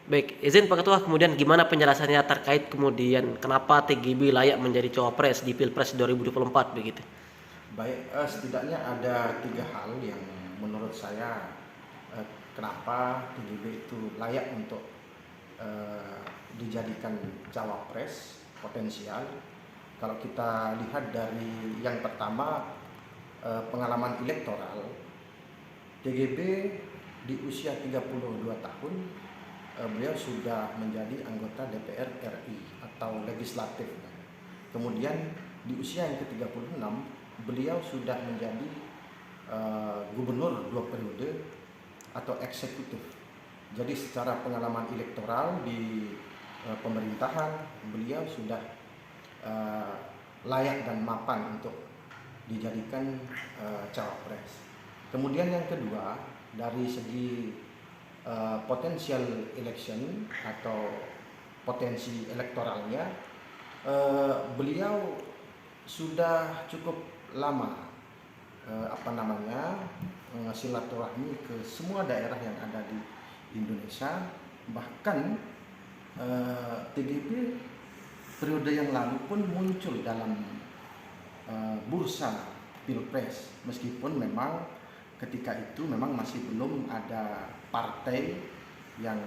Baik, izin Pak Ketua, kemudian gimana penjelasannya terkait kemudian kenapa TGB layak menjadi cawapres di Pilpres 2024 begitu? Baik, setidaknya ada 3 hal yang menurut saya kenapa TGB itu layak untuk dijadikan cawapres potensial. Kalau kita lihat dari yang pertama, pengalaman elektoral, TGB di usia 32 tahun beliau sudah menjadi anggota DPR RI atau legislatif. Kemudian di usia yang ke-36 beliau sudah menjadi gubernur 2 periode atau eksekutif. Jadi secara pengalaman elektoral di pemerintahan beliau sudah layak dan mapan untuk dijadikan cawapres. Kemudian yang kedua, dari segi potensial election atau potensi elektoralnya, beliau sudah cukup lama silaturahmi ke semua daerah yang ada di Indonesia. Bahkan TGB periode yang lalu pun muncul dalam bursa Pilpres, meskipun memang ketika itu memang masih belum ada partai yang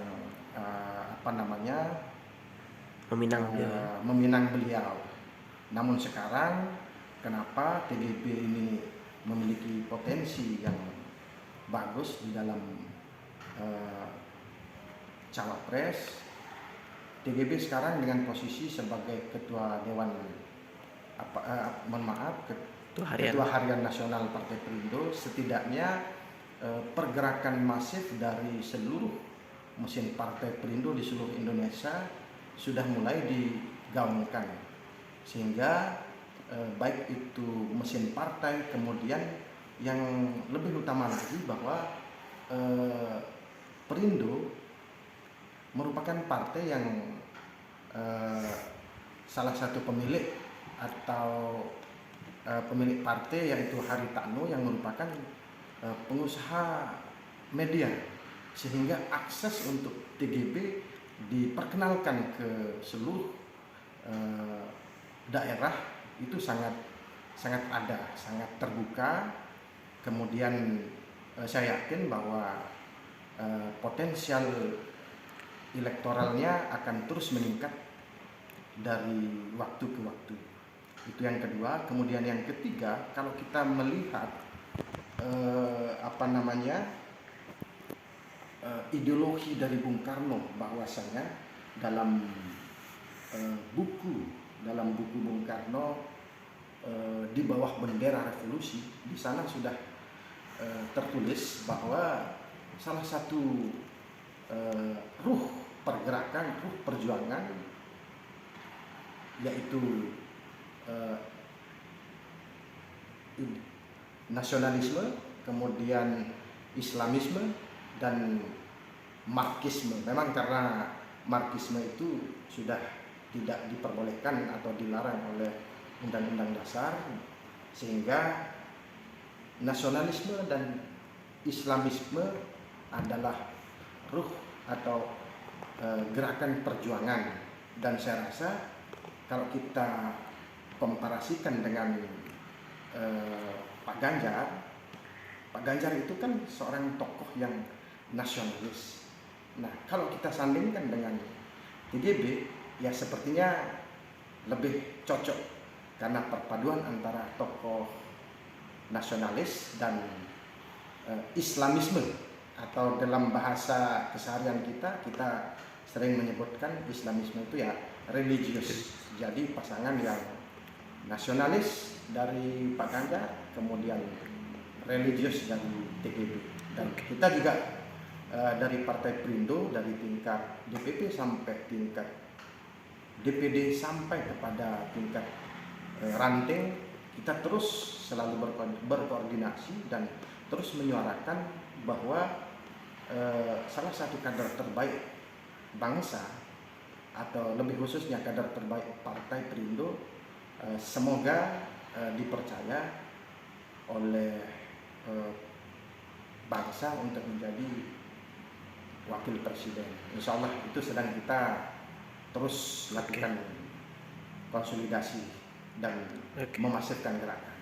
meminang beliau. Namun sekarang kenapa TGB ini memiliki potensi yang bagus di dalam cawapres. TGB sekarang dengan posisi sebagai ketua dewan ketua harian nasional Partai Perindo, setidaknya pergerakan masif dari seluruh mesin Partai Perindo di seluruh Indonesia sudah mulai digaungkan, sehingga baik itu mesin partai, kemudian yang lebih utama lagi bahwa Perindo merupakan partai yang salah satu pemilik atau pemilik partai yaitu Haritano yang merupakan pengusaha media, sehingga akses untuk TGB diperkenalkan ke seluruh daerah itu sangat ada, sangat terbuka. Kemudian saya yakin bahwa potensial elektoralnya akan terus meningkat dari waktu ke waktu. Itu yang kedua. Kemudian yang ketiga, kalau kita melihat ideologi dari Bung Karno, bahwasanya dalam buku Bung Karno, di bawah bendera revolusi, di sana sudah tertulis bahwa salah satu ruh pergerakan, ruh perjuangan, yaitu nasionalisme, kemudian Islamisme, dan Marxisme. Memang karena Marxisme itu sudah tidak diperbolehkan atau dilarang oleh Undang-Undang Dasar, sehingga nasionalisme dan Islamisme adalah ruh atau gerakan perjuangan. Dan saya rasa kalau kita komparasikan dengan Pak Ganjar itu kan seorang tokoh yang nasionalis. Nah, kalau kita sandingkan dengan TGB, ya sepertinya lebih cocok karena perpaduan antara tokoh nasionalis dan Islamisme, atau dalam bahasa keseharian kita sering menyebutkan Islamisme itu ya religius. Jadi pasangan yang nasionalis dari Pak Ganjar, kemudian religius dari TGB. Dan kita juga dari Partai Perindo, dari tingkat DPP sampai tingkat DPD sampai kepada tingkat ranting, kita terus selalu berkoordinasi dan terus menyuarakan bahwa salah satu kader terbaik bangsa, atau lebih khususnya kader terbaik Partai Perindo, semoga dipercaya oleh bangsa untuk menjadi wakil presiden. Insya Allah itu sedang kita terus lakukan konsolidasi dan memasifkan gerakan.